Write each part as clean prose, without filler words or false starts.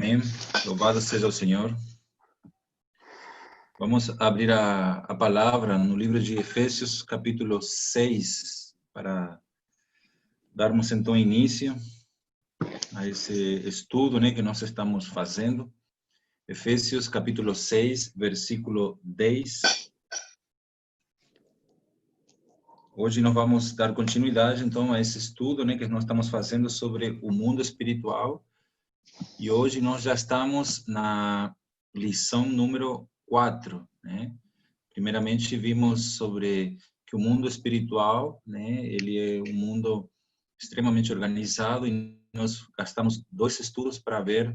Amém. Louvado seja o Senhor. Vamos abrir a palavra no livro de Efésios, capítulo 6, para darmos então início a esse estudo, que nós estamos fazendo. Efésios, capítulo 6, versículo 10. Hoje nós vamos dar continuidade, então, a esse estudo, que nós estamos fazendo sobre o mundo espiritual. E hoje nós já estamos na lição número 4, Primeiramente vimos sobre que o mundo espiritual, ele é um mundo extremamente organizado e nós gastamos 2 estudos para ver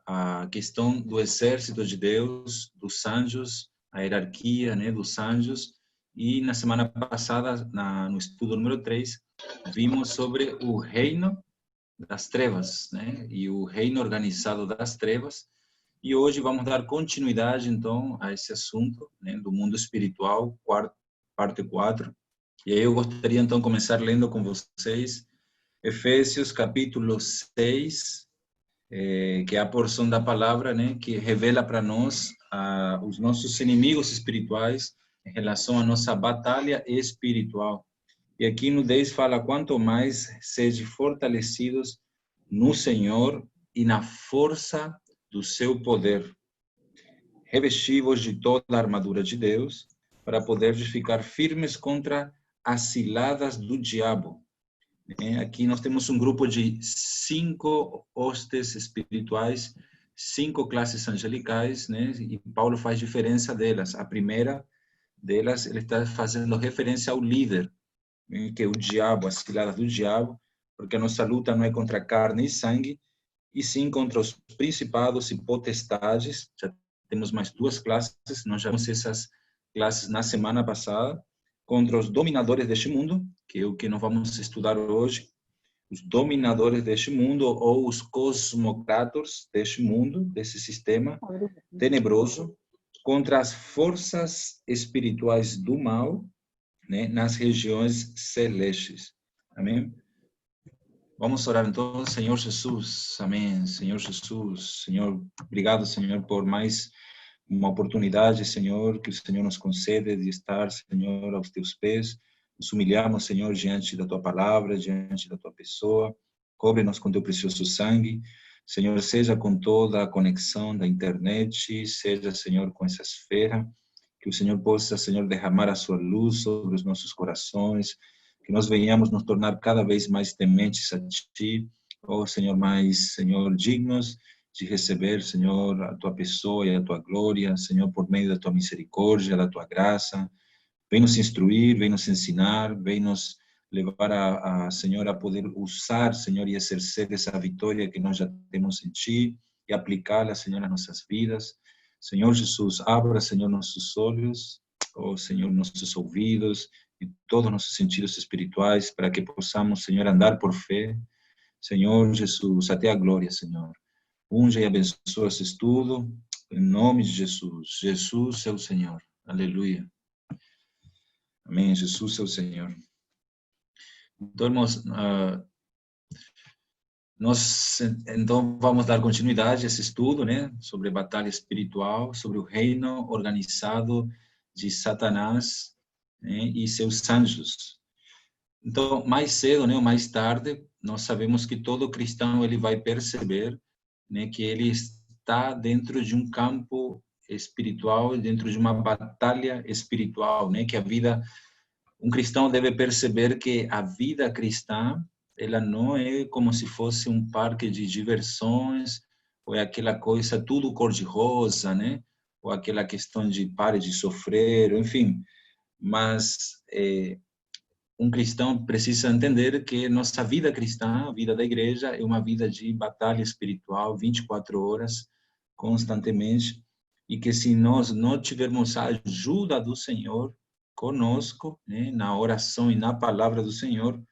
a questão do exército de Deus, dos anjos, a hierarquia, dos anjos. E na semana passada, no estudo número 3, vimos sobre o reino das trevas, e o reino organizado das trevas. E hoje vamos dar continuidade, então, a esse assunto, do mundo espiritual, parte 4. E aí eu gostaria, então, de começar lendo com vocês Efésios, capítulo 6, que é a porção da palavra, que revela para nós os nossos inimigos espirituais em relação à nossa batalha espiritual. E aqui no 10 fala: quanto mais sejam fortalecidos no Senhor e na força do seu poder, revestivos de toda a armadura de Deus, para poder ficar firmes contra as ciladas do diabo. Aqui nós temos um grupo de 5 hostes espirituais, 5 classes angelicais, e Paulo faz diferença delas. A primeira delas, ele está fazendo referência ao líder, que é o diabo, as ciladas do diabo, porque a nossa luta não é contra carne e sangue, e sim contra os principados e potestades. Já temos mais 2 classes, nós já vimos essas classes na semana passada, contra os dominadores deste mundo, que é o que nós vamos estudar hoje, os dominadores deste mundo, ou os cosmocratos deste mundo, desse sistema tenebroso, contra as forças espirituais do mal, nas regiões celestes. Amém? Vamos orar então. Senhor Jesus, amém. Senhor Jesus, Senhor, obrigado, Senhor, por mais uma oportunidade, Senhor, que o Senhor nos concede de estar, Senhor, aos teus pés. Nos humilhamos, Senhor, diante da tua palavra, diante da tua pessoa. Cobre-nos com teu precioso sangue. Senhor, seja com toda a conexão da internet, seja, Senhor, com essa esfera, que o Senhor possa, Senhor, derramar a sua luz sobre os nossos corações, que nós venhamos nos tornar cada vez mais tementes a Ti, Senhor, mais, Senhor, dignos de receber, Senhor, a Tua pessoa e a Tua glória, Senhor, por meio da Tua misericórdia, da Tua graça. Vem nos instruir, vem nos ensinar, vem nos levar Senhor, a poder usar, Senhor, e exercer essa vitória que nós já temos em Ti e aplicá-la, Senhor, nas nossas vidas. Senhor Jesus, abra, Senhor, nossos olhos, Senhor, nossos ouvidos e todos os nossos sentidos espirituais, para que possamos, Senhor, andar por fé. Senhor Jesus, até a glória, Senhor. Unja e abençoa esse estudo, em nome de Jesus. Jesus é o Senhor. Aleluia. Amém. Jesus é o Senhor. Então, irmãos, nós então vamos dar continuidade a esse estudo, sobre batalha espiritual, sobre o reino organizado de Satanás, e seus anjos. Então, mais cedo, ou mais tarde, nós sabemos que todo cristão ele vai perceber, que ele está dentro de um campo espiritual, dentro de uma batalha espiritual, que a vida, um cristão deve perceber que a vida cristã, ela não é como se fosse um parque de diversões, ou é aquela coisa tudo cor-de-rosa, ou aquela questão de pare de sofrer, enfim. Mas um cristão precisa entender que nossa vida cristã, a vida da igreja, é uma vida de batalha espiritual, 24 horas, constantemente, e que se nós não tivermos a ajuda do Senhor conosco, na oração e na palavra do Senhor,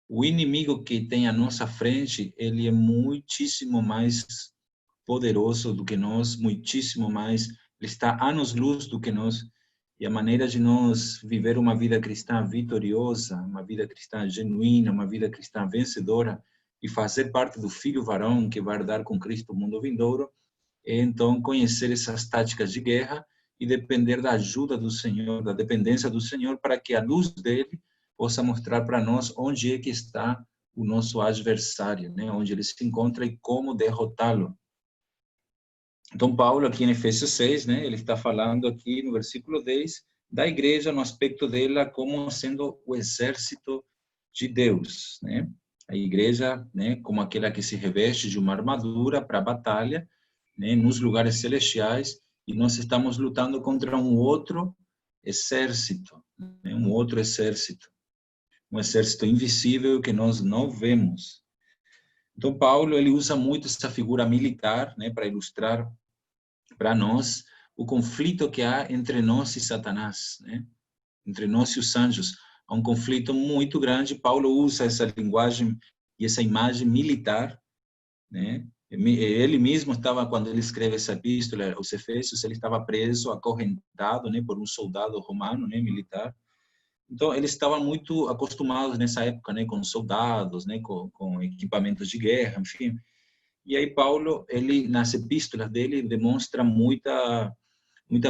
o inimigo que tem à nossa frente, ele é muitíssimo mais poderoso do que nós, muitíssimo mais, ele está anos-luz do que nós. E a maneira de nós viver uma vida cristã vitoriosa, uma vida cristã genuína, uma vida cristã vencedora e fazer parte do filho varão que vai herdar com Cristo o mundo vindouro, é então conhecer essas táticas de guerra e depender da ajuda do Senhor, da dependência do Senhor, para que a luz dele possa mostrar para nós onde é que está o nosso adversário, né? Onde ele se encontra e como derrotá-lo. Então, Paulo, aqui em Efésios 6, né, ele está falando aqui no versículo 10, da igreja no aspecto dela como sendo o exército de Deus, né? A igreja, né, como aquela que se reveste de uma armadura para a batalha, né, nos lugares celestiais, e nós estamos lutando contra um outro exército, né, um exército invisível que nós não vemos. Então, Paulo, ele usa muito essa figura militar, né, para ilustrar para nós o conflito que há entre nós e Satanás, né? Entre nós e os anjos. Há um conflito muito grande. Paulo usa essa linguagem e essa imagem militar, né? Ele mesmo estava, quando ele escreve essa epístola aos Efésios, ele estava preso, acorrentado, né, por um soldado romano, né, militar. Então, eles estavam muito acostumados nessa época, né, com soldados, né, com equipamentos de guerra, enfim. E aí Paulo, ele nas epístolas dele demonstra muita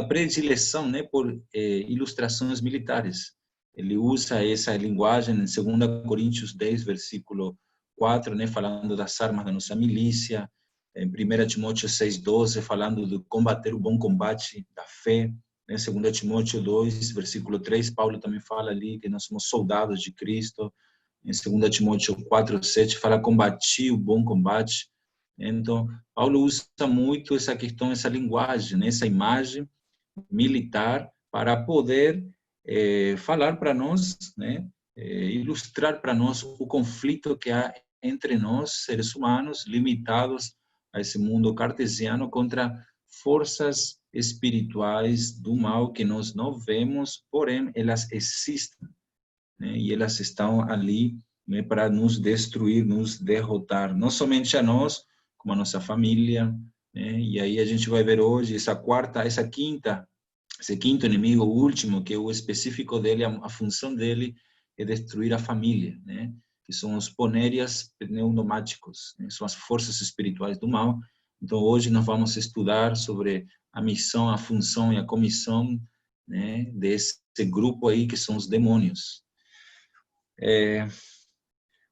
predileção, né, por ilustrações militares. Ele usa essa linguagem em 2 Coríntios 10, versículo 4, né, falando das armas da nossa milícia, em 1 Timóteo 6:12, falando de combater o bom combate da fé, né, 2 Timóteo 2, versículo 3, Paulo também fala ali que nós somos soldados de Cristo. Em 2 Timóteo 4:7 fala combati o bom combate. Então, Paulo usa muito essa questão, essa linguagem, né, essa imagem militar para poder falar para nós, né, ilustrar para nós o conflito que há entre nós, seres humanos, limitados a esse mundo cartesiano, contra forças espirituais do mal que nós não vemos, porém elas existem, né, e elas estão ali, né, para nos destruir, nos derrotar, não somente a nós, como a nossa família, né? E aí a gente vai ver hoje esse quinto inimigo, o último, que é o específico dele, a função dele é destruir a família, né? Que são os ponérias pneumáticos, né? São as forças espirituais do mal. Então hoje nós vamos estudar sobre a missão, a função e a comissão, né, desse grupo aí que são os demônios.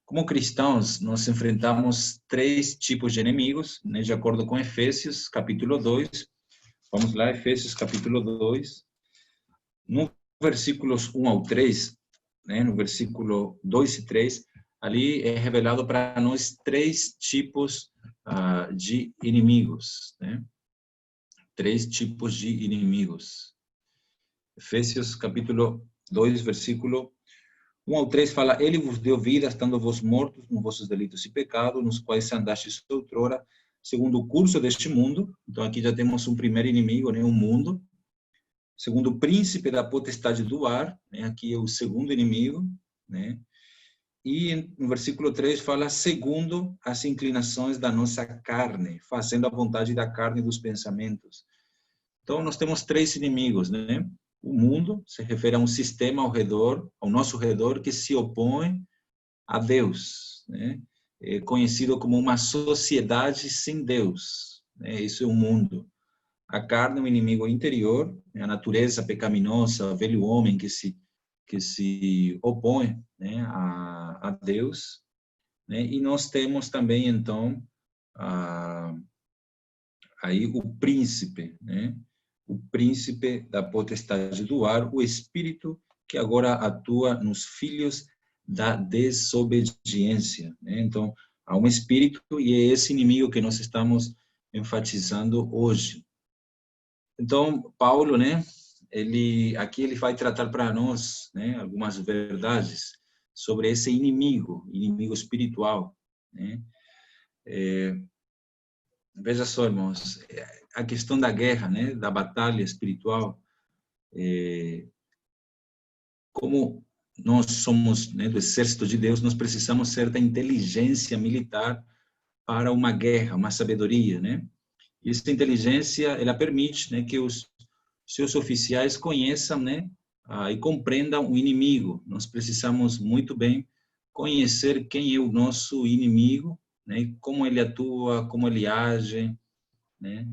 Como cristãos, nós enfrentamos 3 tipos de inimigos, né, de acordo com Efésios, capítulo 2. Vamos lá, Efésios, capítulo 2. No versículos 1 ao 3, né, no versículo 2 e 3, ali é revelado para nós 3 tipos de inimigos, né? 3 tipos de inimigos. Efésios, capítulo 2, versículo 1 ao 3 fala, ele vos deu vida, estando vos mortos nos vossos delitos e pecados, nos quais andastes outrora, segundo o curso deste mundo. Então aqui já temos um primeiro inimigo, né, o mundo. Segundo o príncipe da potestade do ar, né, aqui é o segundo inimigo, né? E no versículo 3 fala, segundo as inclinações da nossa carne, fazendo a vontade da carne e dos pensamentos. Então nós temos 3 inimigos, né? O mundo se refere a um sistema ao nosso redor, que se opõe a Deus, né? É conhecido como uma sociedade sem Deus, né? Isso é o mundo. A carne é um inimigo interior, né? A natureza pecaminosa, o velho homem que se opõe, né, a Deus, né? E nós temos também, então, aí o príncipe, né? O príncipe da potestade do ar, o espírito que agora atua nos filhos da desobediência, né? Então, há um espírito e é esse inimigo que nós estamos enfatizando hoje. Então, Paulo, né, aqui ele vai tratar para nós, né, algumas verdades sobre esse inimigo espiritual, né? Veja só, irmãos, a questão da guerra, né, da batalha espiritual, como nós somos, né, do exército de Deus, nós precisamos certa inteligência militar para uma guerra, uma sabedoria, né? E essa inteligência, ela permite, né, que os seus oficiais conheçam, né, e compreendam o inimigo. Nós precisamos muito bem conhecer quem é o nosso inimigo, né? Como ele atua, como ele age, né?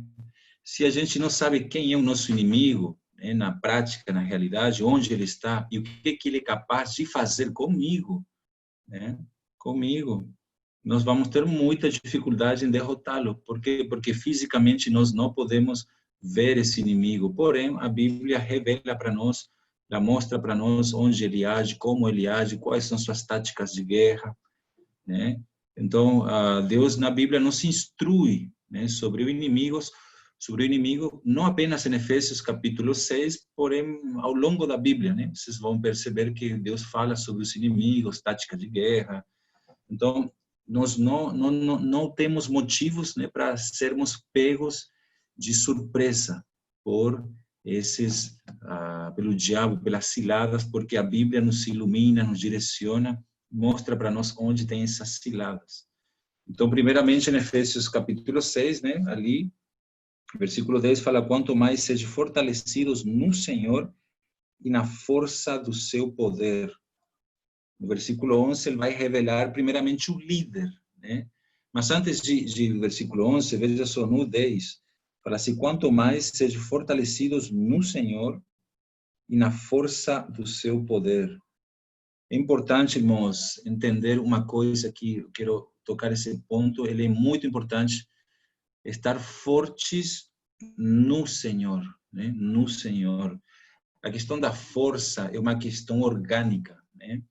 Se a gente não sabe quem é o nosso inimigo, né, na prática, na realidade, onde ele está e o que ele é capaz de fazer comigo, né? Comigo, nós vamos ter muita dificuldade em derrotá-lo. Por quê? Porque fisicamente nós não podemos ver esse inimigo. Porém, a Bíblia revela para nós, ela mostra para nós onde ele age, como ele age, quais são suas táticas de guerra, né? Então, Deus na Bíblia nos instrui, né, sobre o inimigo, não apenas em Efésios capítulo 6, porém ao longo da Bíblia, né? Vocês vão perceber que Deus fala sobre os inimigos, tática de guerra. Então, nós não temos motivos, né, para sermos pegos de surpresa por pelo diabo, pelas ciladas, porque a Bíblia nos ilumina, nos direciona, mostra para nós onde tem essas ciladas. Então, primeiramente, em Efésios capítulo 6, né, ali, versículo 10 fala: quanto mais sejam fortalecidos no Senhor e na força do seu poder. No versículo 11, ele vai revelar primeiramente o líder, né? Mas antes de versículo 11, veja só no 10, fala assim: quanto mais sejam fortalecidos no Senhor e na força do seu poder. É importante, irmãos, entender uma coisa que eu quero tocar esse ponto, ele é muito importante, estar fortes no Senhor, né? No Senhor. A questão da força é uma questão orgânica, né?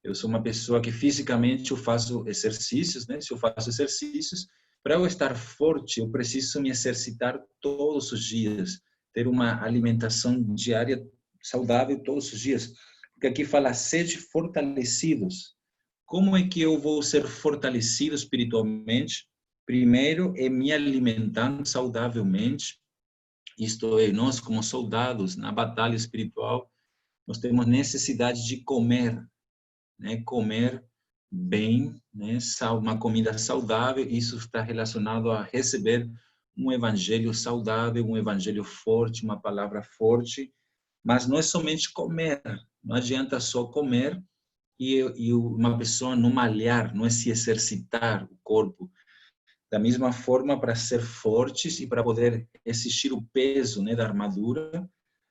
Eu sou uma pessoa que fisicamente eu faço exercícios, né? Se eu faço exercícios, para eu estar forte, eu preciso me exercitar todos os dias, ter uma alimentação diária saudável todos os dias. Porque aqui fala, sede fortalecidos. Como é que eu vou ser fortalecido espiritualmente? Primeiro é me alimentando saudavelmente. Isto é, nós como soldados na batalha espiritual, nós temos necessidade de comer, né? Comer bem, né? Uma comida saudável. Isso está relacionado a receber um evangelho saudável, um evangelho forte, uma palavra forte. Mas não é somente comer. Não adianta só comer e uma pessoa não malhar, não é se exercitar o corpo. Da mesma forma, para ser fortes e para poder resistir o peso, né, da armadura,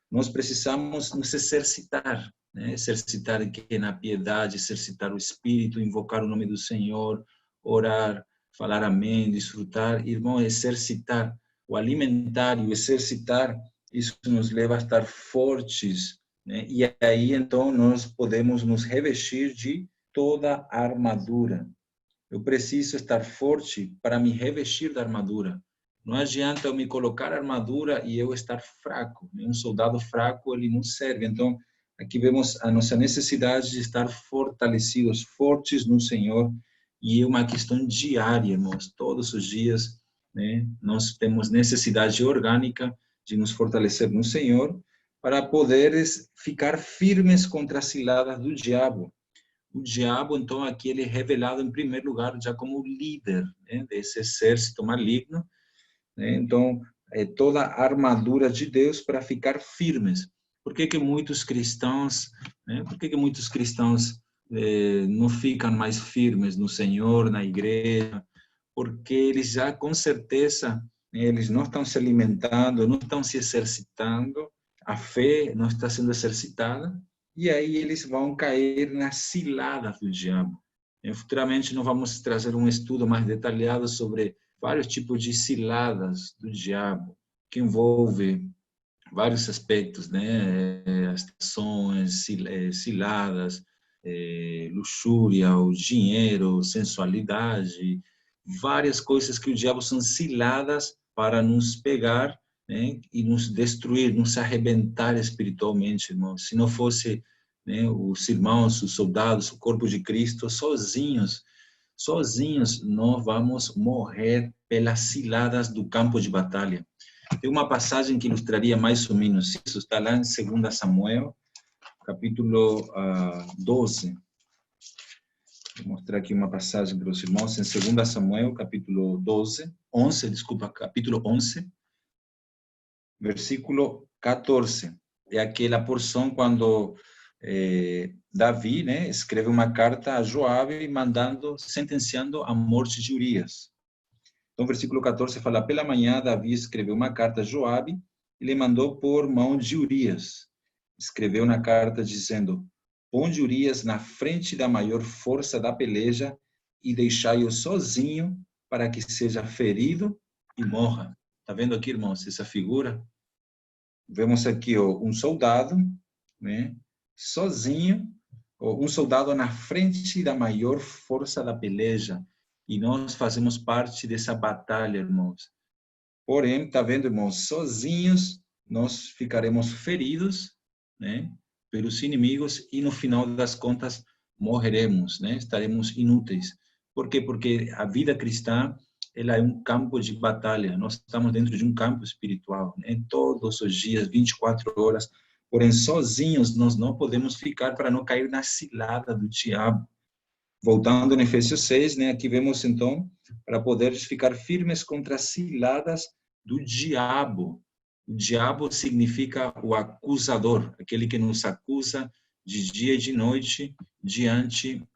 nós precisamos nos exercitar, né? Exercitar que na piedade, exercitar o espírito, invocar o nome do Senhor, orar, falar amém, desfrutar. Irmão, exercitar, o alimentar e o exercitar, isso nos leva a estar fortes, né? E aí, então, nós podemos nos revestir de toda a armadura. Eu preciso estar forte para me revestir da armadura. Não adianta eu me colocar armadura e eu estar fraco. Um soldado fraco, ele não serve. Então, aqui vemos a nossa necessidade de estar fortalecidos, fortes no Senhor. E é uma questão diária, irmãos. Todos os dias, né, nós temos necessidade orgânica de nos fortalecer no Senhor para poder ficar firmes contra as ciladas do diabo. O diabo, então, aqui ele é revelado em primeiro lugar já como líder, né, desse exército maligno, né? Então, é toda a armadura de Deus para ficar firmes. Por que muitos cristãos, né, por que muitos cristãos não ficam mais firmes no Senhor, na igreja? Porque eles já, com certeza, né, eles não estão se alimentando, não estão se exercitando, a fé não está sendo exercitada, e aí eles vão cair nas ciladas do diabo. Futuramente nós vamos trazer um estudo mais detalhado sobre vários tipos de ciladas do diabo, que envolve vários aspectos, né? As ações, ciladas, luxúria, o dinheiro, sensualidade, várias coisas que o diabo são ciladas para nos pegar, né, e nos destruir, nos arrebentar espiritualmente, irmão. Se não fosse, né, os irmãos, os soldados, o corpo de Cristo, sozinhos nós vamos morrer pelas ciladas do campo de batalha. Tem uma passagem que ilustraria mais ou menos isso, está lá em 2 Samuel, capítulo 12. Vou mostrar aqui uma passagem para os irmãos, em 2 Samuel, capítulo 11, capítulo 11, versículo 14. É aquela porção quando Davi, né, escreve uma carta a Joabe sentenciando a morte de Urias. Então, versículo 14 fala: pela manhã, Davi escreveu uma carta a Joabe e lhe mandou por mão de Urias. Escreveu na carta dizendo: ponde Urias na frente da maior força da peleja e deixai-o sozinho para que seja ferido e morra. Está vendo aqui, irmãos, essa figura? Vemos aqui um soldado, né, sozinho, um soldado na frente da maior força da peleja. E nós fazemos parte dessa batalha, irmãos. Porém, está vendo, irmãos, sozinhos nós ficaremos feridos, né, pelos inimigos e no final das contas morreremos, né, estaremos inúteis. Por quê? Porque a vida cristã, ela é um campo de batalha. Nós estamos dentro de um campo espiritual, né, todos os dias, 24 horas. Porém, sozinhos nós não podemos ficar para não cair na cilada do diabo. Voltando no Efésios 6, né, aqui vemos então, para poder ficar firmes contra as ciladas do diabo. O diabo significa o acusador, aquele que nos acusa de dia e de noite diante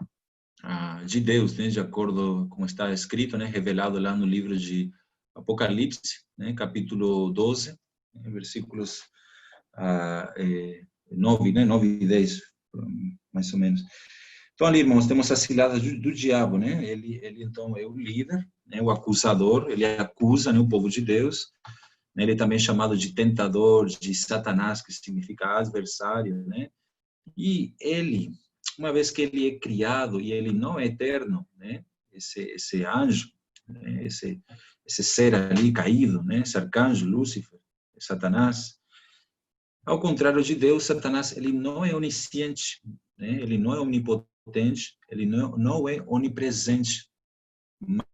de Deus, né, de acordo com está escrito, né, revelado lá no livro de Apocalipse, né, capítulo 12, versículos 9, né, 9 e 10, mais ou menos. Então, ali, irmãos, temos as ciladas do diabo, né? Ele, então, é o líder, né? O acusador, ele acusa, né, o povo de Deus. Né? Ele é também chamado de tentador, de Satanás, que significa adversário, né? E ele, uma vez que ele é criado e ele não é eterno, né? Esse anjo, né? Esse ser ali caído, né? Esse arcanjo, Lúcifer, Satanás. Ao contrário de Deus, Satanás, ele não é onisciente, né? Ele não é onipotente, ele não é onipresente,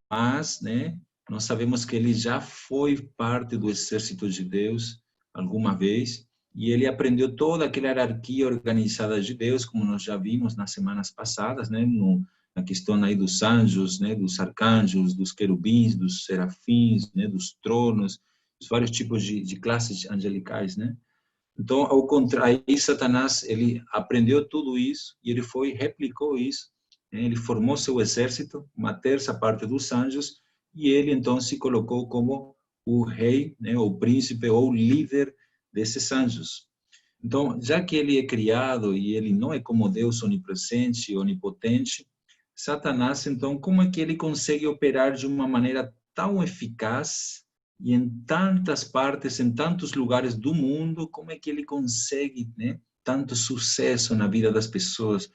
mas, né, nós sabemos que ele já foi parte do exército de Deus alguma vez, e ele aprendeu toda aquela hierarquia organizada de Deus, como nós já vimos nas semanas passadas, né, na questão aí dos anjos, né, dos arcanjos, dos querubins, dos serafins, né, dos tronos, os vários tipos de classes angelicais, né? Então, ao contrário, Satanás, ele aprendeu tudo isso e ele replicou isso, né? Ele formou seu exército, uma terça parte dos anjos, e ele então se colocou como o rei, né, o príncipe ou líder desses anjos. Então, já que ele é criado e ele não é como Deus onipresente, onipotente, Satanás, então, como é que ele consegue operar de uma maneira tão eficaz e em tantas partes, em tantos lugares do mundo, como é que ele consegue, né, tanto sucesso na vida das pessoas,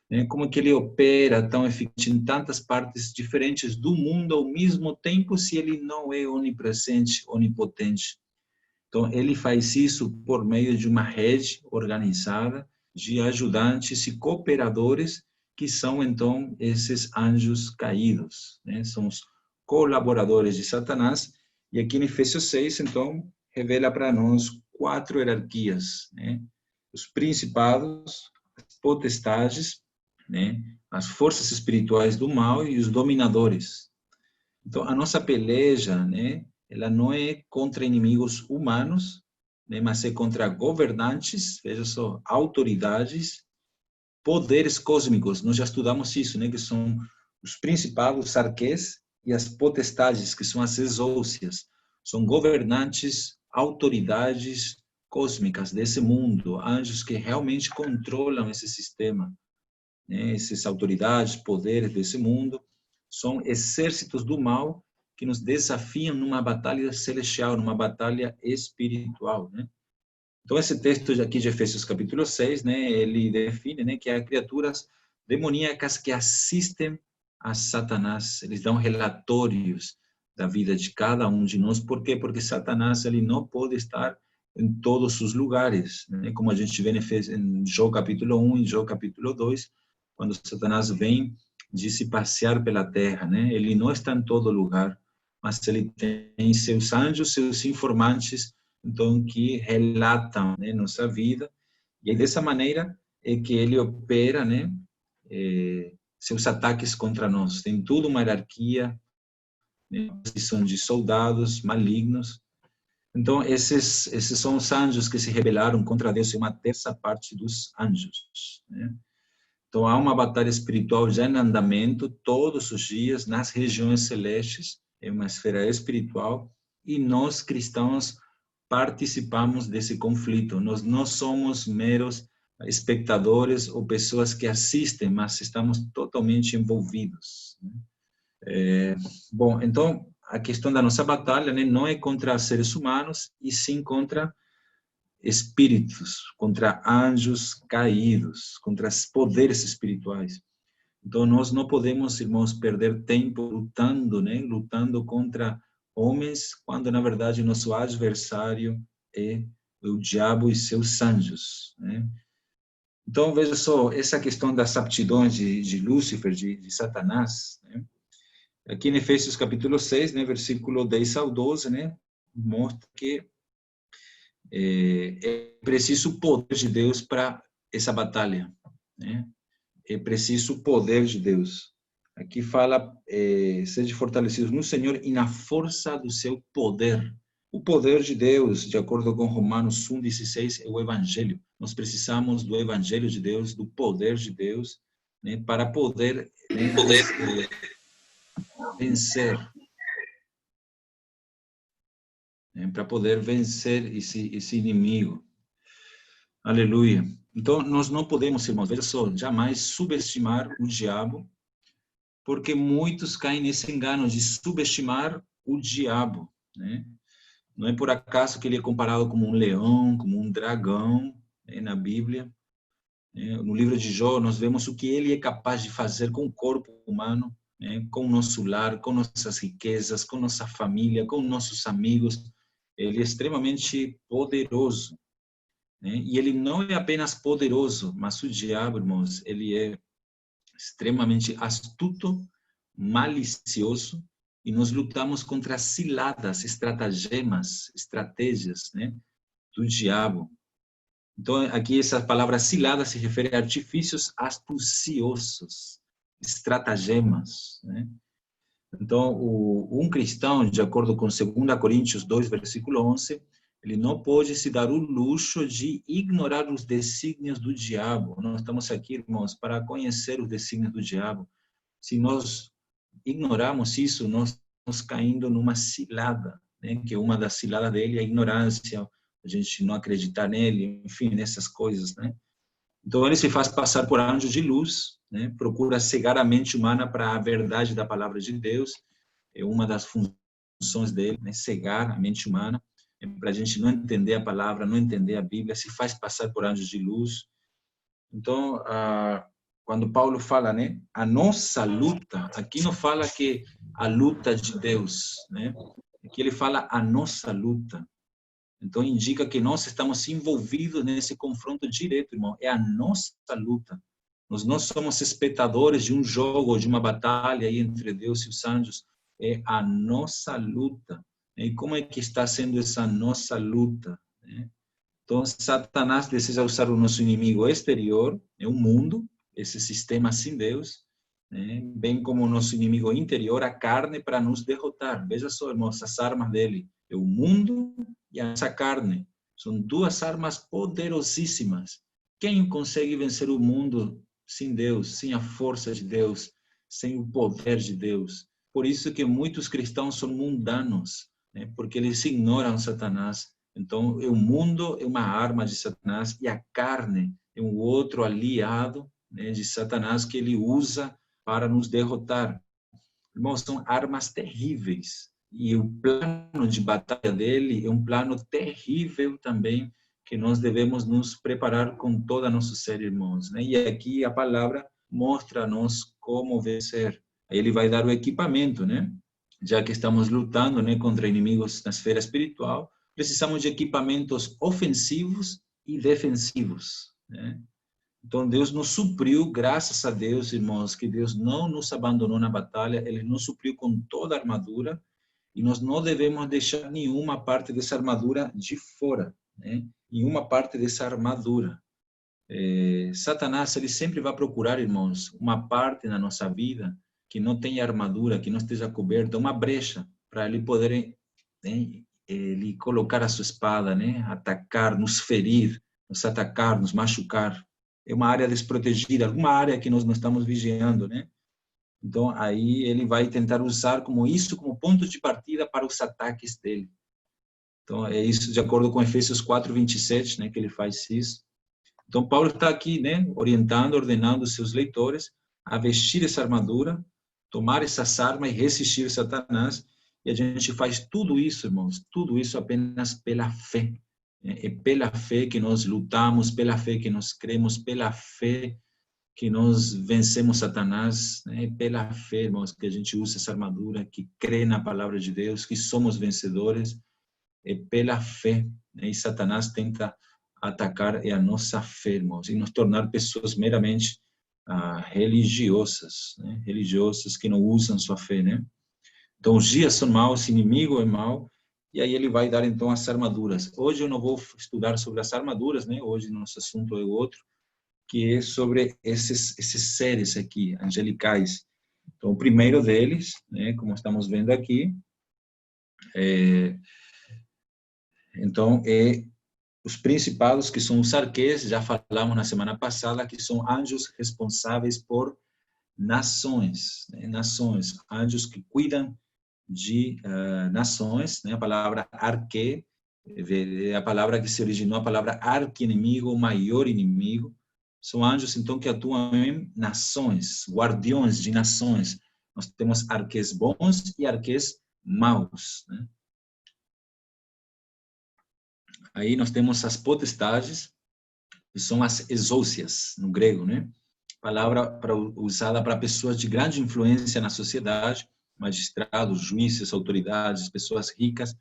né? Como é que ele opera tão eficaz em tantas partes diferentes do mundo ao mesmo tempo, se ele não é onipresente, onipotente? Então, ele faz isso por meio de uma rede organizada de ajudantes e cooperadores, que são, então, esses anjos caídos, né? São os colaboradores de Satanás. E aqui em Efésios 6, então, revela para nós 4 hierarquias, né? Os principados, as potestades, né? As forças espirituais do mal e os dominadores. Então, a nossa peleja, né, ela não é contra inimigos humanos, né, mas é contra governantes, veja só, autoridades, poderes cósmicos. Nós já estudamos isso, né, que são os principados, os arquês, e as potestades, que são as exousias. São governantes, autoridades cósmicas desse mundo, anjos que realmente controlam esse sistema, né, essas autoridades, poderes desse mundo, são exércitos do mal que nos desafiam numa batalha celestial, numa batalha espiritual, né? Então, esse texto aqui de Efésios capítulo 6, né, ele define, né, que há criaturas demoníacas que assistem a Satanás, eles dão relatórios da vida de cada um de nós. Por quê? Porque Satanás, ele não pode estar em todos os lugares, né? Como a gente vê em Jó capítulo 1 e Jó capítulo 2, quando Satanás vem de se passear pela terra, né? Ele não está em todo lugar, mas ele tem seus anjos, seus informantes, então, que relatam, né, nossa vida, e aí, dessa maneira é que ele opera, né, seus ataques contra nós. Tem tudo uma hierarquia, né, que são de soldados malignos, Então, esses são os anjos que se rebelaram contra Deus, é uma terça parte dos anjos, né? Então, há uma batalha espiritual já em andamento todos os dias nas regiões celestes, é uma esfera espiritual, e nós cristãos participamos desse conflito. Nós não somos meros espectadores ou pessoas que assistem, mas estamos totalmente envolvidos, né? Bom, então, a questão da nossa batalha, né, não é contra seres humanos, e sim contra espíritos, contra anjos caídos, contra os poderes espirituais. Então, nós não podemos, irmãos, perder tempo lutando, né? Lutando contra homens, quando, na verdade, nosso adversário é o diabo e seus anjos, né? Então, veja só, essa questão das aptidões de Lúcifer, de Satanás, né? Aqui em Efésios capítulo 6, né, versículo 10 ao 12, né, mostra que é preciso o poder de Deus para essa batalha, né? É preciso o poder de Deus. Aqui fala, seja fortalecidos no Senhor e na força do seu poder. O poder de Deus, de acordo com Romanos 1,16, é o Evangelho. Nós precisamos do Evangelho de Deus, do poder de Deus, né, para poder, né, vencer, né, para poder vencer esse inimigo. Aleluia. Então, nós não podemos, irmãos, veja só, jamais subestimar o diabo, porque muitos caem nesse engano de subestimar o diabo, né? Não é por acaso que ele é comparado como um leão, como um dragão, né, na Bíblia, né? No livro de Jó, nós vemos o que ele é capaz de fazer com o corpo humano, né? Com o nosso lar, com nossas riquezas, com nossa família, com nossos amigos. Ele é extremamente poderoso, né? E ele não é apenas poderoso, mas o diabo, irmãos, ele é extremamente astuto, malicioso, e nós lutamos contra ciladas, estratagemas, estratégias, né, do diabo. Então, aqui essa palavra cilada se refere a artifícios astuciosos, estratagemas, né? Então, um cristão, de acordo com 2 Coríntios 2, versículo 11, ele não pode se dar o luxo de ignorar os desígnios do diabo. Nós estamos aqui, irmãos, para conhecer os desígnios do diabo. Se nós ignorarmos isso, nós estamos caindo numa cilada, né? Que uma das ciladas dele é a ignorância, a gente não acreditar nele, enfim, nessas coisas, né? Então, ele se faz passar por anjo de luz, né? Procura cegar a mente humana para a verdade da palavra de Deus. É uma das funções dele, né? Cegar a mente humana, para a gente não entender a palavra, não entender a Bíblia, se faz passar por anjos de luz. Então, quando Paulo fala, né, a nossa luta, aqui não fala que a luta de Deus, né? Aqui ele fala a nossa luta. Então, indica que nós estamos envolvidos nesse confronto direto, irmão. É a nossa luta. Nós não somos espectadores de um jogo, de uma batalha aí entre Deus e os anjos. É a nossa luta. E como é que está sendo essa nossa luta, né? Então, Satanás deseja usar o nosso inimigo exterior, é o mundo, esse sistema sem Deus, né? Bem como o nosso inimigo interior, a carne, para nos derrotar. Veja só, irmãos, as armas dele é o mundo e a nossa carne. São duas armas poderosíssimas. Quem consegue vencer o mundo sem Deus, sem a força de Deus, sem o poder de Deus? Por isso que muitos cristãos são mundanos, né? Porque eles ignoram Satanás. Então, o mundo é uma arma de Satanás e a carne é um outro aliado, né, de Satanás que ele usa para nos derrotar. Irmãos, são armas terríveis. E o plano de batalha dele é um plano terrível também, que nós devemos nos preparar com toda a nossa ser, irmãos, né? E aqui a palavra mostra a nós como vencer. Aí ele vai dar o equipamento, né? Já que estamos lutando, né, contra inimigos na esfera espiritual, precisamos de equipamentos ofensivos e defensivos, né? Então, Deus nos supriu, graças a Deus, irmãos, que Deus não nos abandonou na batalha, Ele nos supriu com toda a armadura, e nós não devemos deixar nenhuma parte dessa armadura de fora, né? Nenhuma parte dessa armadura. Satanás, ele sempre vai procurar, irmãos, uma parte na nossa vida que não tenha armadura, que não esteja coberta, uma brecha, para ele poder, né, ele colocar a sua espada, né? Atacar, nos ferir, nos atacar, nos machucar. É uma área desprotegida, alguma área que nós não estamos vigiando, né? Então, aí ele vai tentar usar como isso, como ponto de partida para os ataques dele. Então, é isso de acordo com Efésios 4:27, né, que ele faz isso. Então, Paulo está aqui, né, orientando, ordenando os seus leitores a vestir essa armadura, tomar essas armas e resistir Satanás. E a gente faz tudo isso, irmãos, tudo isso apenas pela fé. É pela fé que nós lutamos, pela fé que nós cremos, pela fé que nós vencemos Satanás, né? Pela fé, irmãos, que a gente usa essa armadura, que crê na palavra de Deus, que somos vencedores, é pela fé, né? E Satanás tenta atacar a nossa fé, irmãos, e nos tornar pessoas meramente religiosas, né? Religiosas que não usam sua fé, né? Então, os dias são maus, o inimigo é mau, e aí ele vai dar, então, as armaduras. Hoje eu não vou estudar sobre as armaduras, né? Hoje nosso assunto é outro, que é sobre esses seres aqui, angelicais. Então, o primeiro deles, né, como estamos vendo aqui, então, é os principados, que são os arquês, já falamos na semana passada, que são anjos responsáveis por nações, né, nações, anjos que cuidam de nações, né, a palavra arquê, é a palavra que se originou, a palavra arqui-inimigo, o maior inimigo. São anjos, então, que atuam em nações, guardiões de nações. Nós temos arquês bons e arquês maus, né? Aí nós temos as potestades, que são as exousias, no grego, né? Palavra usada para pessoas de grande influência na sociedade, magistrados, juízes, autoridades, pessoas ricas.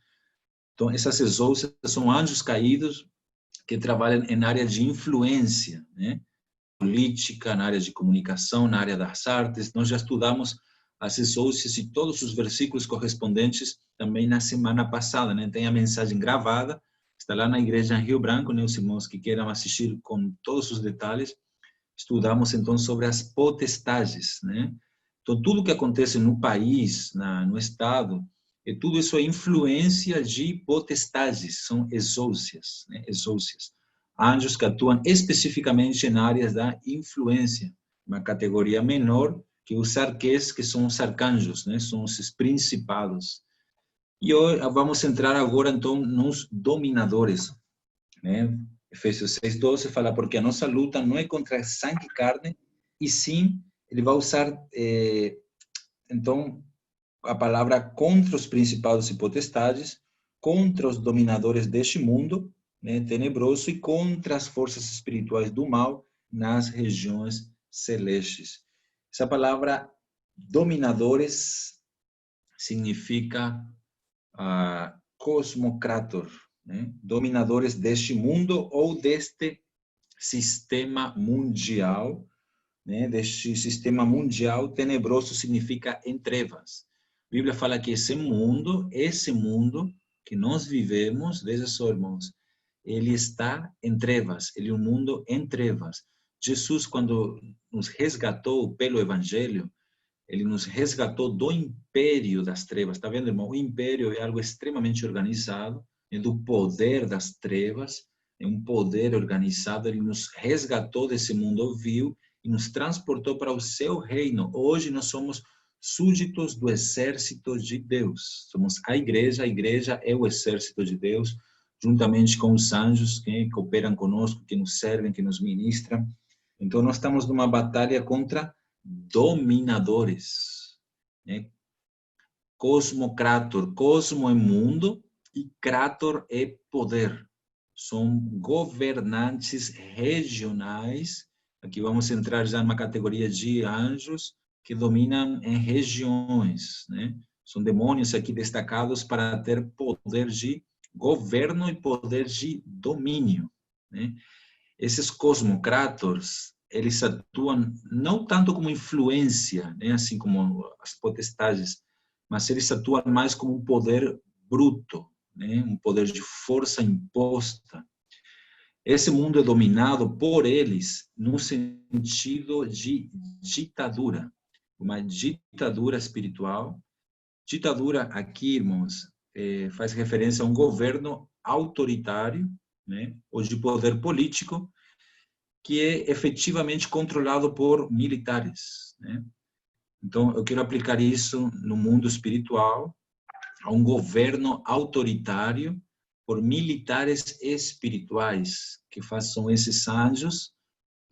Então, essas exousias são anjos caídos que trabalham em área de influência, né? Política, na área de comunicação, na área das artes. Nós já estudamos as exousias e todos os versículos correspondentes também na semana passada, né? Tem a mensagem gravada, está lá na igreja em Rio Branco, né? Os irmãos que queiram assistir com todos os detalhes. Estudamos então sobre as potestades, né? Então, tudo que acontece no país, no estado, e tudo isso é influência de potestades, são exousias, né? Exousias. Anjos que atuam especificamente em áreas da influência, uma categoria menor que os arquês, que são os arcanjos, né? São os principados. E hoje vamos entrar agora então nos dominadores, né? Efésios 6:12 fala, porque a nossa luta não é contra sangue e carne, e sim, ele vai usar, então, a palavra contra os principados e potestades, contra os dominadores deste mundo, né, tenebroso, e contra as forças espirituais do mal nas regiões celestes. Essa palavra dominadores significa cosmocrator, né? Dominadores deste mundo ou deste sistema mundial, né? Deste sistema mundial tenebroso significa em trevas. A Bíblia fala que esse mundo que nós vivemos, veja só, irmãos, ele está em trevas, ele é um mundo em trevas. Jesus, quando nos resgatou pelo Evangelho, ele nos resgatou do império das trevas. Está vendo, irmão? O império é algo extremamente organizado, é do poder das trevas, é um poder organizado. Ele nos resgatou desse mundo vil e nos transportou para o seu reino. Hoje nós somos súditos do exército de Deus. Somos a igreja é o exército de Deus, juntamente com os anjos que cooperam conosco, que nos servem, que nos ministram. Então, nós estamos numa batalha contra dominadores, né? Cosmocrator, cosmo é mundo e crator é poder. São governantes regionais. Aqui vamos entrar já numa categoria de anjos que dominam em regiões, né? São demônios aqui destacados para ter poder de governo e poder de domínio, né? Esses cosmocrators, eles atuam não tanto como influência, né, assim como as potestades, mas eles atuam mais como um poder bruto, né, um poder de força imposta. Esse mundo é dominado por eles no sentido de ditadura, uma ditadura espiritual. Ditadura aqui, irmãos, faz referência a um governo autoritário, né, ou de poder político, que é efetivamente controlado por militares, né? Então, eu quero aplicar isso no mundo espiritual, a um governo autoritário por militares espirituais, que são esses anjos,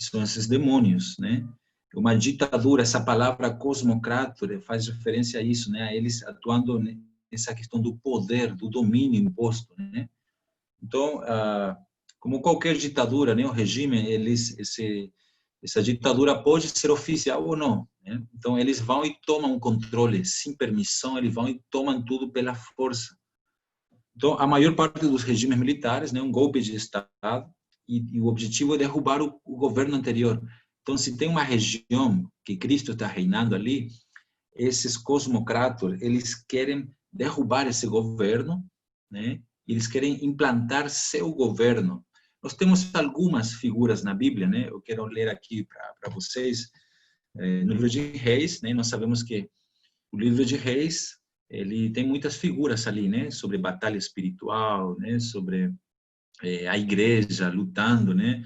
são esses demônios, né? Uma ditadura, essa palavra cosmocrator faz referência a isso, né? A eles atuando nessa questão do poder, do domínio imposto, né? Então, como qualquer ditadura, né, o regime, essa ditadura pode ser oficial ou não, né? Então, eles vão e tomam o controle, sem permissão, eles vão e tomam tudo pela força. Então, a maior parte dos regimes militares, né, um golpe de Estado, e o objetivo é derrubar o governo anterior. Então, se tem uma região que Cristo está reinando ali, esses cosmocratos, eles querem derrubar esse governo, né? Eles querem implantar seu governo. Nós temos algumas figuras na Bíblia, né? Eu quero ler aqui para vocês. No livro de Reis, né? Nós sabemos que o livro de Reis, ele tem muitas figuras ali, né? Sobre batalha espiritual, né? Sobre a igreja lutando, né?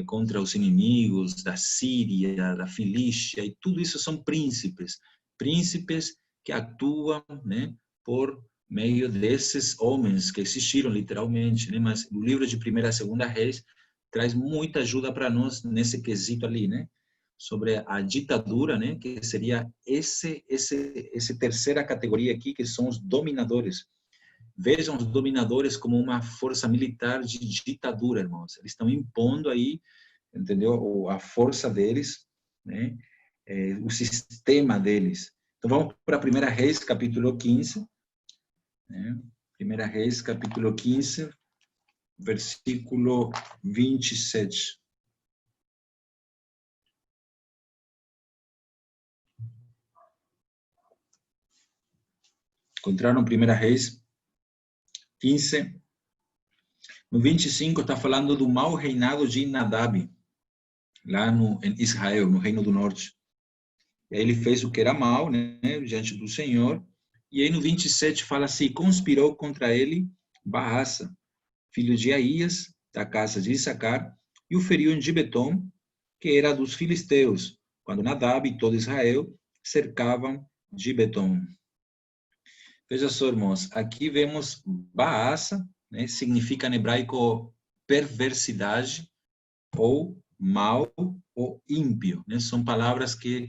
Contra os inimigos da Síria, da Filístia, e tudo isso são príncipes que atuam, né, por meio desses homens que existiram literalmente, né? Mas o livro de 1ª e 2ª Reis traz muita ajuda para nós nesse quesito ali, né? Sobre a ditadura, né? Que seria essa terceira categoria aqui, que são os dominadores. Vejam os dominadores como uma força militar de ditadura, irmãos. Eles estão impondo aí, entendeu? A força deles, né? O sistema deles. Então vamos para 1ª Reis, capítulo 15. Né? 1ª Reis, capítulo 15, versículo 27. Encontraram 1ª Reis 15. No 25 está falando do mau reinado de Nadab, lá em Israel, no Reino do Norte. E aí ele fez o que era mal, né, diante do Senhor. E aí no 27 fala assim, conspirou contra ele Baasa, filho de Aías, da casa de Issacar, e o feriu em Gibeton, que era dos filisteus, quando Nadab e todo Israel cercavam Gibeton. Veja só, irmãos, aqui vemos Baasa, né, significa em hebraico perversidade, ou mal, ou ímpio, né? São palavras que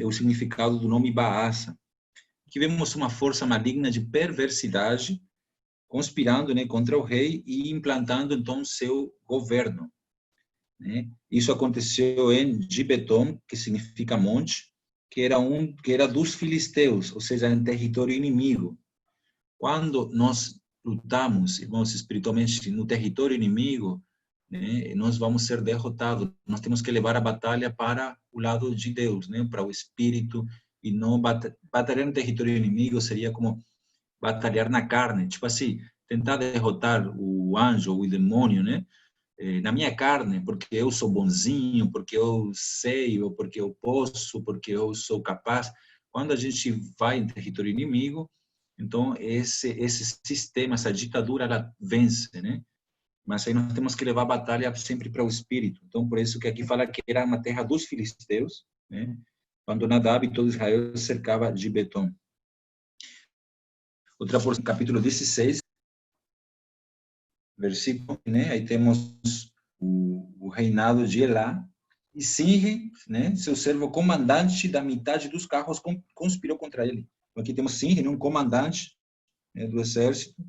o significado do nome Baasa. Aqui vemos uma força maligna de perversidade, conspirando, né, contra o rei e implantando então seu governo, né? Isso aconteceu em Gibeton, que significa monte, que era dos filisteus, ou seja, em território inimigo. Quando nós lutamos, irmãos, espiritualmente no território inimigo, né, nós vamos ser derrotados. Nós temos que levar a batalha para o lado de Deus, né, para o espírito, e não batalhar no território inimigo seria como batalhar na carne, tipo assim, tentar derrotar o anjo ou o demônio, né, na minha carne, porque eu sou bonzinho, porque eu sei, ou porque eu posso, porque eu sou capaz. Quando a gente vai em território inimigo, então esse sistema, essa ditadura, ela vence, né? Mas aí nós temos que levar a batalha sempre para o espírito. Então, por isso que aqui fala que era uma terra dos filisteus, né? Quando Nadab e todo Israel cercava Gibeton. Outra porção, capítulo 16, versículo, né? Aí temos o reinado de Elá, e Sinri, né, seu servo comandante da metade dos carros, conspirou contra ele. Então, aqui temos Sinri, né, um comandante, né, do exército,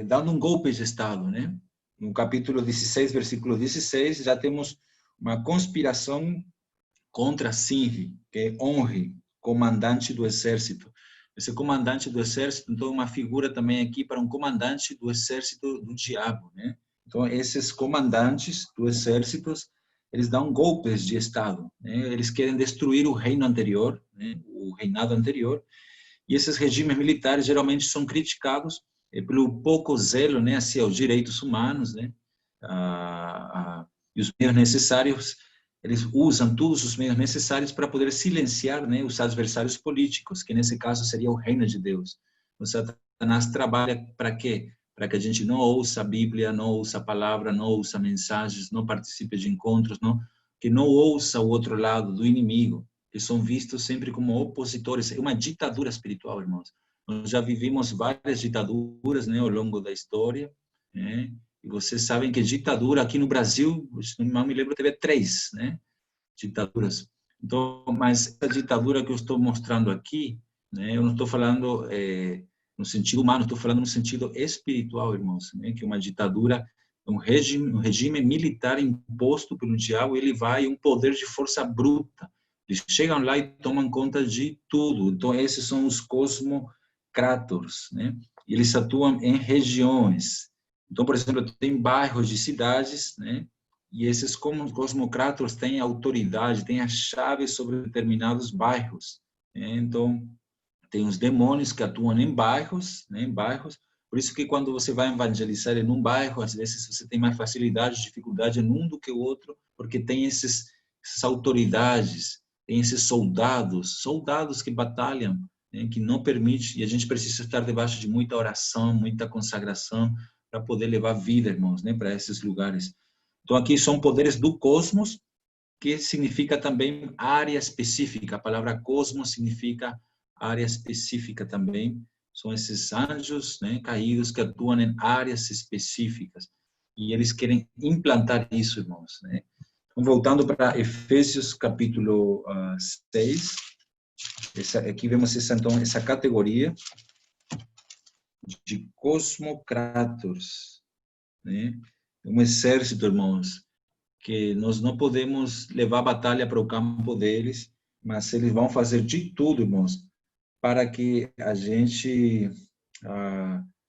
dando um golpe de Estado, né? No capítulo 16, versículo 16, já temos uma conspiração contra Sinri, que é Onri, comandante do exército. Esse comandante do exército, então, é uma figura também aqui para um comandante do exército do diabo, né? Então, esses comandantes do exército, eles dão golpes de Estado, né? Eles querem destruir o reino anterior, né? O reinado anterior, e esses regimes militares geralmente são criticados pelo pouco zelo, né, hacia os direitos humanos, né? E os meios necessários eles usam todos os meios necessários para poder silenciar, né, os adversários políticos, que nesse caso seria o reino de Deus. O Satanás trabalha para quê? Para que a gente não ouça a Bíblia, não ouça a palavra, não ouça mensagens, não participe de encontros, não, que não ouça o outro lado do inimigo, que são vistos sempre como opositores. É uma ditadura espiritual, irmãos. Nós já vivimos várias ditaduras, né, ao longo da história, né? E vocês sabem que ditadura aqui no Brasil, não me lembro, teve 3, né, ditaduras. Então, mas essa ditadura que eu estou mostrando aqui, né, eu não estou falando no sentido humano, estou falando no sentido espiritual, irmãos, né, que uma ditadura é um regime militar imposto pelo diabo, ele vai um poder de força bruta. Eles chegam lá e tomam conta de tudo. Então, esses são os cosmocrators, né? E eles atuam em regiões. Então, por exemplo, tem bairros de cidades, né? E esses cosmocratos têm autoridade, têm a chave sobre determinados bairros, né? Então, tem os demônios que atuam em bairros, né? Em bairros. Por isso que quando você vai evangelizar em um bairro, às vezes você tem mais facilidade, dificuldade em um do que o outro, porque tem essas autoridades, tem esses soldados que batalham, né? Que não permite, e a gente precisa estar debaixo de muita oração, muita consagração, para poder levar vida, irmãos, né, para esses lugares. Então, aqui são poderes do cosmos, que significa também área específica. A palavra cosmos significa área específica também. São esses anjos, né, caídos que atuam em áreas específicas. E eles querem implantar isso, irmãos, né? Então, voltando para Efésios capítulo 6, aqui vemos essa categoria de cosmocratos, né? Um exército, irmãos, que nós não podemos levar a batalha para o campo deles, mas eles vão fazer de tudo, irmãos, para que a gente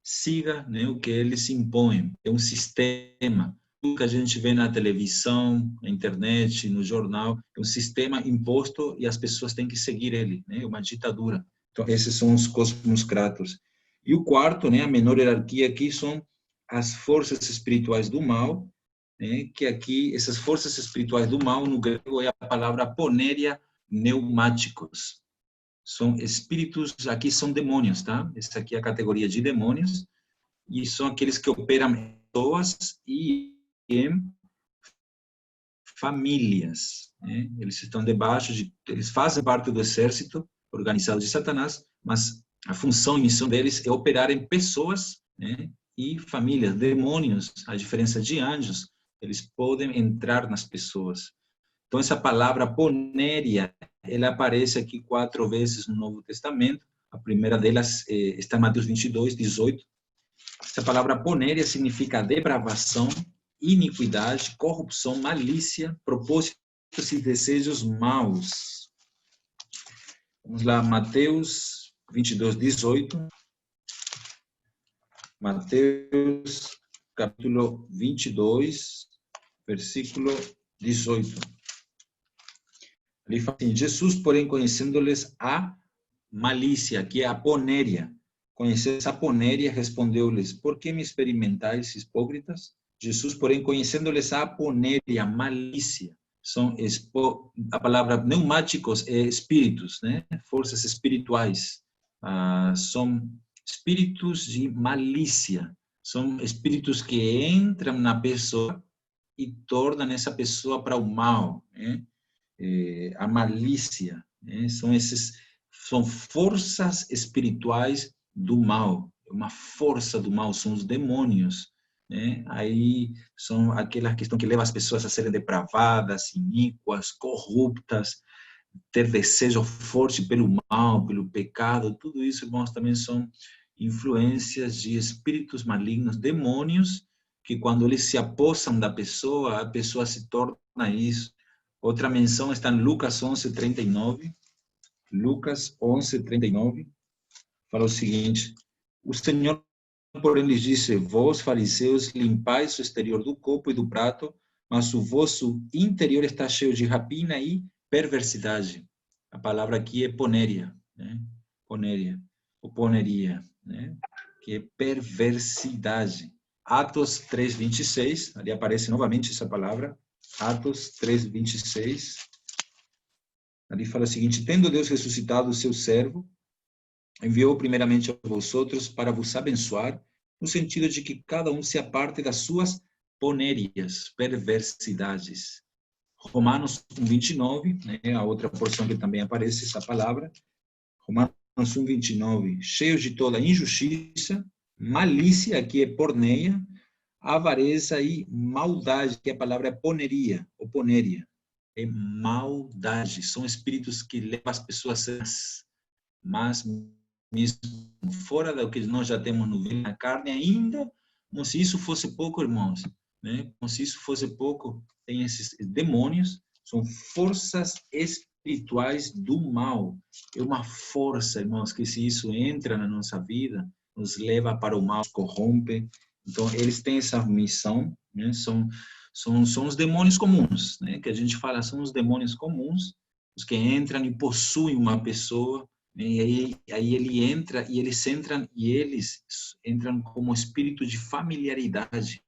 siga, né, o que eles impõem. É um sistema. Tudo que a gente vê na televisão, na internet, no jornal, é um sistema imposto e as pessoas têm que seguir ele, né? É uma ditadura. Então, esses são os cosmocratos. E o quarto, né, a menor hierarquia aqui, são as forças espirituais do mal, né, que aqui, essas forças espirituais do mal, no grego é a palavra poneria pneumáticos. São espíritos, aqui são demônios, tá? Essa aqui é a categoria de demônios, e são aqueles que operam em pessoas e em famílias, né? Eles estão debaixo eles fazem parte do exército organizado de Satanás, mas a função e missão deles é operar em pessoas, né, e famílias. Demônios, a diferença de anjos, eles podem entrar nas pessoas. Então, essa palavra poneria, ela aparece aqui 4 vezes no Novo Testamento. A primeira delas está em Mateus 22, 18. Essa palavra poneria significa depravação, iniquidade, corrupção, malícia, propósitos e desejos maus. Vamos lá, Mateus 22, 18. Mateus, capítulo 22, versículo 18. Ele fala assim: Jesus, porém, conhecendo-lhes a malícia, que é a poneria, conhecendo essa poneria, respondeu-lhes: por que me experimentais, hipócritas? Jesus, porém, conhecendo-lhes a poneria, malícia, são a palavra pneumáticos é espíritos, né? Forças espirituais, são espíritos de malícia, são espíritos que entram na pessoa e tornam essa pessoa para o mal, né? A malícia, né? São forças espirituais do mal, uma força do mal, são os demônios, né? Aí são aquelas questões que levam as pessoas a serem depravadas, iníquas, corruptas, ter desejo forte pelo mal, pelo pecado, tudo isso, irmãos, também são influências de espíritos malignos, demônios, que quando eles se apossam da pessoa, a pessoa se torna isso. Outra menção está em Lucas 11:39. Lucas 11:39 fala o seguinte: o Senhor, porém, lhes disse: vós, fariseus, limpais o exterior do copo e do prato, mas o vosso interior está cheio de rapina e perversidade. A palavra aqui é poneria, né? Poneria, ou poneria, né? Que é perversidade. Atos 3:26, ali aparece novamente essa palavra. Atos 3:26. Ali fala o seguinte: tendo Deus ressuscitado o seu servo, enviou primeiramente a vosotros para vos abençoar, no sentido de que cada um se aparte das suas ponérias, perversidades. Romanos 1:29, né, a outra porção que também aparece essa palavra. Romanos 1:29, cheios de toda injustiça, malícia, que é porneia, avareza e maldade, que a palavra é poneria, ou poneria. É maldade, são espíritos que levam as pessoas a mas mesmo fora do que nós já temos no na carne ainda, como se isso fosse pouco, irmãos, né? Como se isso fosse pouco, tem esses demônios, são forças espirituais do mal. É uma força, irmãos, que se isso entra na nossa vida, nos leva para o mal, corrompe. Então, eles têm essa missão, né? São os demônios comuns, né? Que a gente fala, são os demônios comuns, os que entram e possuem uma pessoa. E aí eles entram como espírito de familiaridade,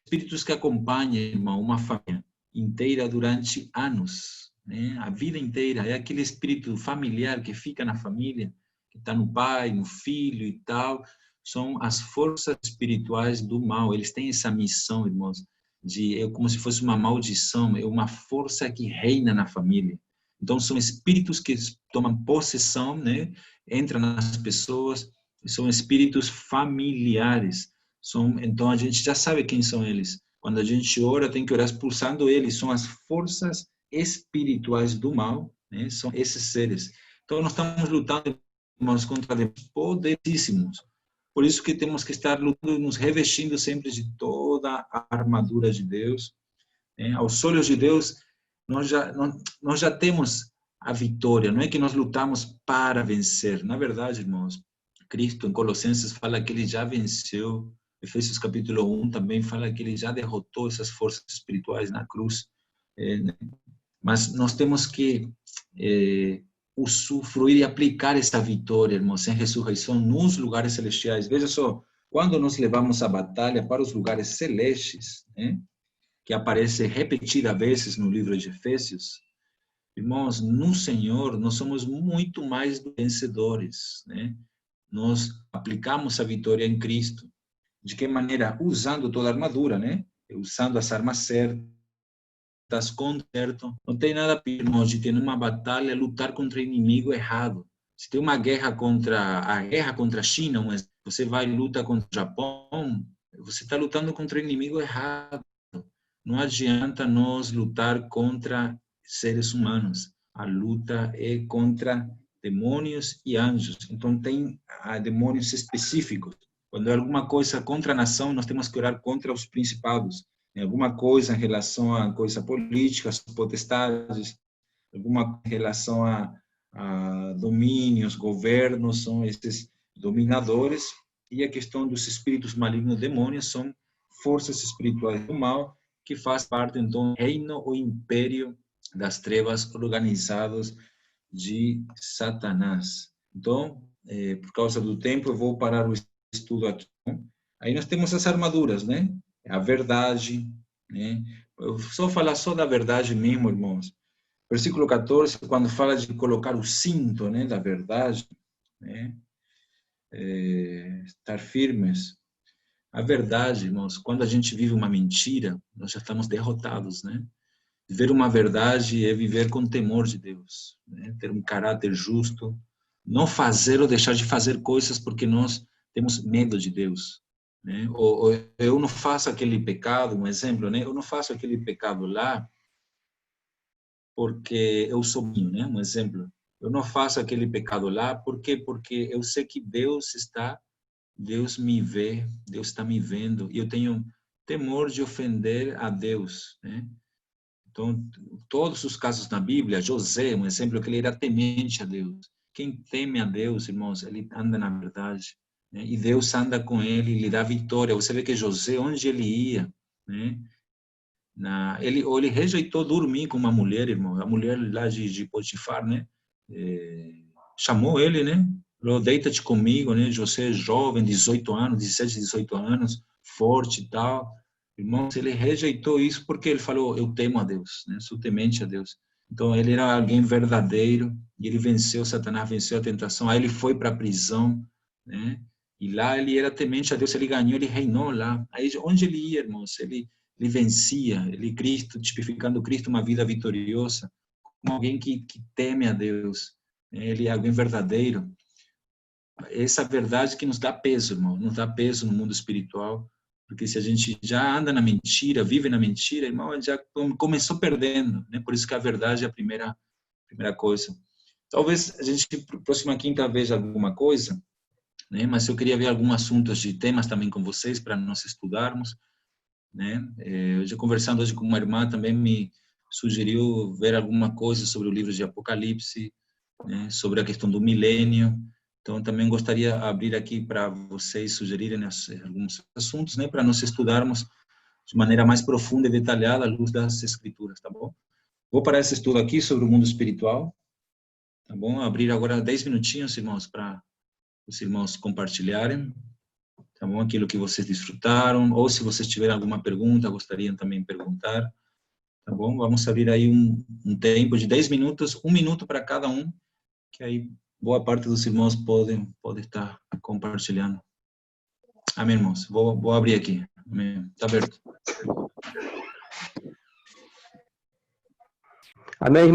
espíritos que acompanham, irmão, uma família inteira durante anos, né? A vida inteira. É aquele espírito familiar que fica na família, que está no pai, no filho e tal. São as forças espirituais do mal. Eles têm essa missão, irmãos, é como se fosse uma maldição, é uma força que reina na família. Então, são espíritos que tomam possessão, né? Entram nas pessoas, são espíritos familiares. Então, a gente já sabe quem são eles. Quando a gente ora, tem que orar expulsando eles. São as forças espirituais do mal, né? São esses seres. Então, nós estamos lutando, irmãos, contra demônios poderosíssimos. Por isso que temos que estar lutando, nos revestindo sempre de toda a armadura de Deus, né? Aos olhos de Deus, nós já temos a vitória, não é que nós lutamos para vencer. Na verdade, irmãos, Cristo em Colossenses fala que ele já venceu. Efésios capítulo 1 também fala que ele já derrotou essas forças espirituais na cruz. Mas nós temos que usufruir e aplicar essa vitória, irmãos, em ressurreição nos lugares celestiais. Veja só, quando nós levamos a batalha para os lugares celestes, né, que aparece repetidas vezes no livro de Efésios, irmãos, no Senhor nós somos muito mais vencedores, né? Nós aplicamos a vitória em Cristo. De que maneira? Usando toda a armadura, né? Usando as armas certas, com certo. Não tem nada pior, irmãos, de ter numa batalha lutar contra o inimigo errado. Se tem uma guerra contra a China, você vai e luta contra o Japão, você está lutando contra o inimigo errado. Não adianta nós lutar contra seres humanos. A luta é contra demônios e anjos. Então, tem demônios específicos. Quando é alguma coisa contra a nação, nós temos que orar contra os principados. Em alguma coisa em relação a coisa política, as potestades, alguma em relação a domínios, governos, são esses dominadores. E a questão dos espíritos malignos, demônios, são forças espirituais do mal, que faz parte, então, do reino ou império das trevas organizados de Satanás. Então, por causa do tempo, eu vou parar o estudo aqui. Aí nós temos as armaduras, né? A verdade, né? Eu só falar só da verdade mesmo, irmãos. Versículo 14, quando fala de colocar o cinto, né, da verdade, né? Estar firmes. A verdade, irmãos, quando a gente vive uma mentira, nós já estamos derrotados, né? Viver uma verdade é viver com temor de Deus, né? Ter um caráter justo, não fazer ou deixar de fazer coisas porque nós temos medo de Deus, né? Ou eu não faço aquele pecado, um exemplo, né? Eu não faço aquele pecado lá porque eu sou minho, né? Um exemplo. Eu não faço aquele pecado lá, por quê? Porque eu sei que Deus me vê, Deus está me vendo, e eu tenho temor de ofender a Deus, né? Então, todos os casos na Bíblia, José, um exemplo, que ele era temente a Deus. Quem teme a Deus, irmãos, ele anda na verdade, né? E Deus anda com ele e lhe dá vitória. Você vê que José, onde ele ia, né? Ele rejeitou dormir com uma mulher, irmão, a mulher lá de Potifar, né? Chamou ele, né? Falou, deita-te comigo, né? José é jovem, 18 anos, 17, 18 anos, forte e tal. Irmãos, ele rejeitou isso porque ele falou, eu temo a Deus, né? Sou temente a Deus. Então, ele era alguém verdadeiro, e ele venceu Satanás, venceu a tentação, aí ele foi para a prisão, né? E lá ele era temente a Deus, ele ganhou, ele reinou lá. Aí, onde ele ia, irmãos, ele vencia, ele Cristo, tipificando Cristo, uma vida vitoriosa, como alguém que teme a Deus, né? Ele é alguém verdadeiro. Essa verdade que nos dá peso, irmão, nos dá peso no mundo espiritual, porque se a gente já anda na mentira, vive na mentira, irmão, já começou perdendo, né? Por isso que a verdade é a primeira coisa. Talvez a gente próxima quinta veja alguma coisa, né? Mas eu queria ver alguns assuntos de temas também com vocês para nós estudarmos, né? Eu conversando hoje com uma irmã também me sugeriu ver alguma coisa sobre o livro de Apocalipse, né? Sobre a questão do milênio. Então, também gostaria de abrir aqui para vocês sugerirem alguns assuntos, né, para nós estudarmos de maneira mais profunda e detalhada à luz das Escrituras, tá bom? Vou parar esse estudo aqui sobre o mundo espiritual, tá bom? Abrir agora 10 minutinhos, irmãos, para os irmãos compartilharem, tá bom? Aquilo que vocês desfrutaram, ou se vocês tiverem alguma pergunta, gostariam também de perguntar, tá bom? Vamos abrir aí um tempo de 10 minutos, 1 minuto para cada um, que aí boa parte dos irmãos pode estar compartilhando. Amém, irmãos? Vou abrir aqui. Amém. Está aberto. Amém, irmão.